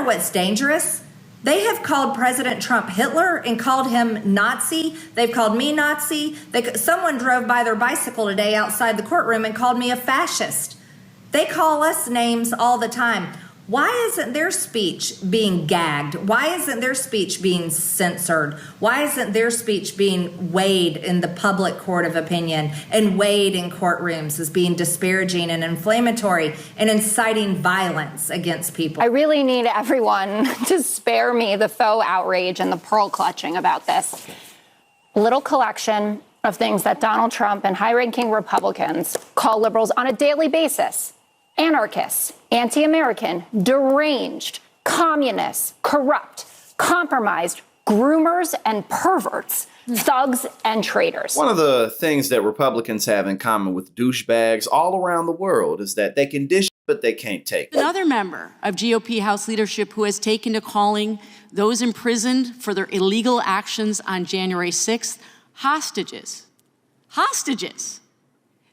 what's dangerous? They have called President Trump Hitler and called him Nazi. They've called me Nazi. Someone drove by their bicycle today outside the courtroom and called me a fascist. They call us names all the time. Why isn't their speech being gagged? Why isn't their speech being censored? Why isn't their speech being weighed in the public court of opinion and weighed in courtrooms as being disparaging and inflammatory and inciting violence against people? I really need everyone to spare me the faux outrage and the pearl clutching about this. A little collection of things that Donald Trump and high-ranking Republicans call liberals on a daily basis: anarchists, anti-American, deranged, communists, corrupt, compromised, groomers and perverts, thugs and traitors. One of the things that Republicans have in common with douchebags all around the world is that they can dish, but they can't take. Another member of GOP House leadership who has taken to calling those imprisoned for their illegal actions on January 6th hostages. Hostages.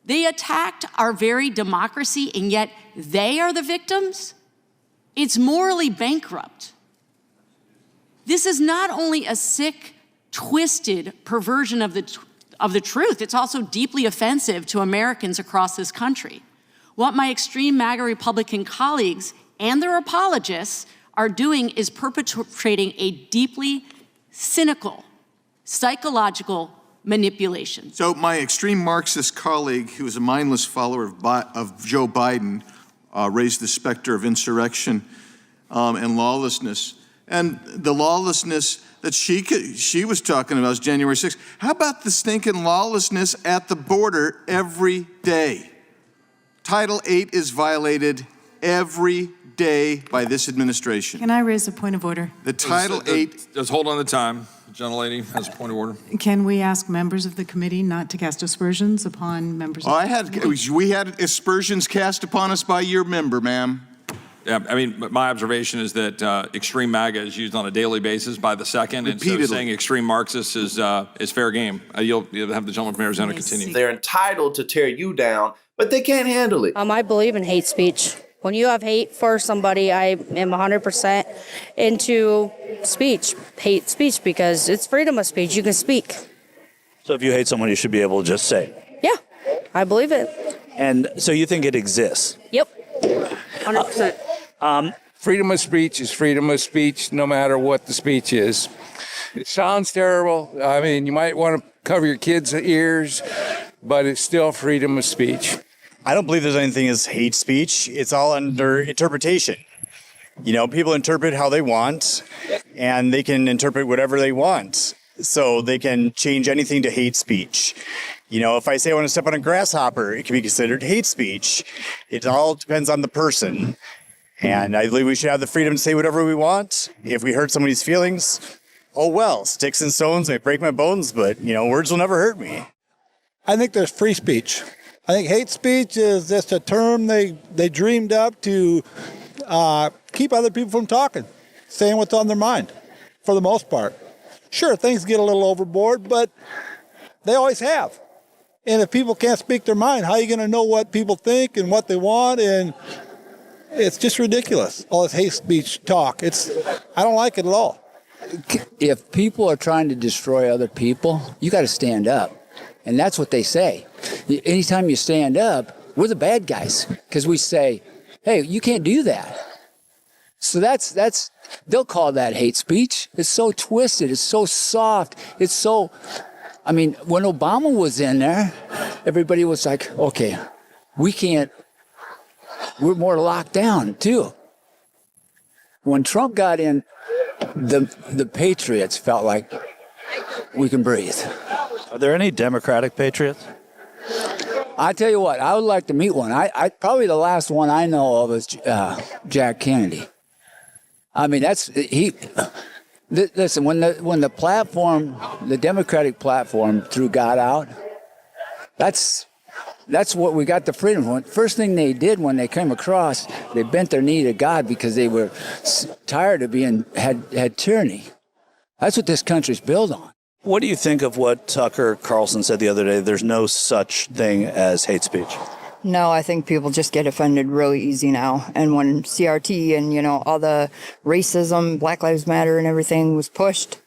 They attacked our very democracy, and yet they are the victims? It's morally bankrupt. This is not only a sick, twisted perversion of the truth, it's also deeply offensive to Americans across this country. What my extreme MAGA Republican colleagues and their apologists are doing is perpetrating a deeply cynical, psychological manipulation. So my extreme Marxist colleague, who is a mindless follower of Joe Biden, raised the specter of insurrection and lawlessness. And the lawlessness that she was talking about is January 6th. How about the stinking lawlessness at the border every day? Title VIII is violated every day by this administration. Can I raise a point of order? The Title VIII... Just hold on the time. The gentlelady has a point of order. Can we ask members of the committee not to cast aspersions upon members of the committee? We had aspersions cast upon us by your member, ma'am. Yeah, I mean, my observation is that extreme MAGA is used on a daily basis by the second, and so saying extreme Marxist is fair game. You'll have the gentleman from Arizona continue. They're entitled to tear you down, but they can't handle it. I believe in hate speech. When you have hate for somebody, I am 100% into hate speech, because it's freedom of speech. You can speak. So if you hate someone, you should be able to just say it. Yeah, I believe it. And so you think it exists? Yep, 100%. Freedom of speech is freedom of speech, no matter what the speech is. It sounds terrible. I mean, you might want to cover your kids' ears, but it's still freedom of speech. I don't believe there's anything as hate speech. It's all under interpretation. You know, people interpret how they want, and they can interpret whatever they want. So they can change anything to hate speech. You know, if I say I want to step on a grasshopper, it can be considered hate speech. It all depends on the person. And I believe we should have the freedom to say whatever we want. If we hurt somebody's feelings, oh well, sticks and stones may break my bones, but, you know, words will never hurt me. I think there's free speech. I think hate speech is just a term they dreamed up to keep other people from talking, saying what's on their mind, for the most part. Sure, things get a little overboard, but they always have. And if people can't speak their mind, how are you going to know what people think and what they want? And it's just ridiculous, all this hate speech talk. I don't like it at all. If people are trying to destroy other people, you got to stand up. And that's what they say. Anytime you stand up, we're the bad guys, because we say, hey, you can't do that. So they'll call that hate speech. It's so twisted. It's so soft. It's so, I mean, when Obama was in there, everybody was like, okay, we're more locked down too. When Trump got in, the patriots felt like we can breathe. Are there any Democratic patriots? I tell you what, I would like to meet one. I probably the last one I know of is Jack Kennedy. I mean, listen, when the platform, the Democratic platform threw God out, that's what we got the freedom from. First thing they did when they came across, they bent their knee to God because they were tired of had tyranny. That's what this country's built on. What do you think of what Tucker Carlson said the other day? There's no such thing as hate speech. No, I think people just get offended really easy now. And when CRT and, all the racism, Black Lives Matter and everything was pushed,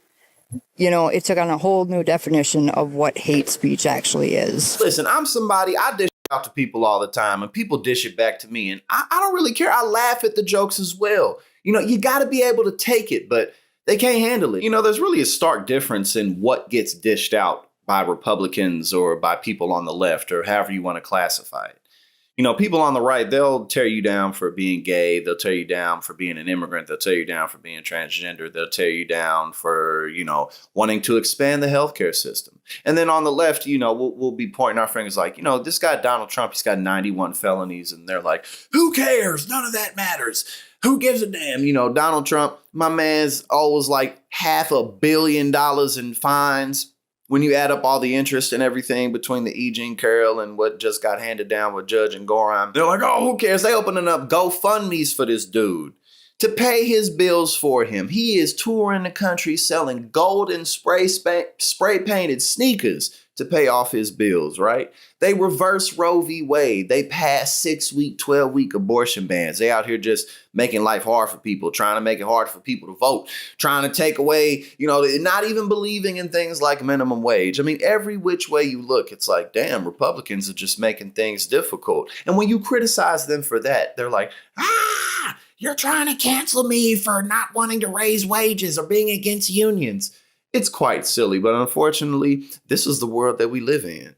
it took on a whole new definition of what hate speech actually is. Listen, I'm somebody, I dish out to people all the time and people dish it back to me. And I don't really care. I laugh at the jokes as well. You got to be able to take it, but they can't handle it. There's really a stark difference in what gets dished out by Republicans or by people on the left or however you want to classify it. People on the right, they'll tear you down for being gay. They'll tear you down for being an immigrant. They'll tear you down for being transgender. They'll tear you down for, wanting to expand the healthcare system. And then on the left, we'll be pointing our fingers like, this guy, Donald Trump, he's got 91 felonies. And they're like, who cares? None of that matters. Who gives a damn? Donald Trump, my man's always like $500 million in fines. When you add up all the interest and everything between the E. Jean Carroll and what just got handed down with Judge and Gorham, they're like, oh, who cares? They opening up GoFundMe's for this dude to pay his bills for him. He is touring the country selling gold and spray painted sneakers to pay off his bills, right? They reverse Roe v. Wade. They pass 6-week, 12-week abortion bans. They out here just making life hard for people, trying to make it hard for people to vote, trying to take away, not even believing in things like minimum wage. I mean, every which way you look, it's like, damn, Republicans are just making things difficult. And when you criticize them for that, they're like, you're trying to cancel me for not wanting to raise wages or being against unions. It's quite silly, but unfortunately, this is the world that we live in.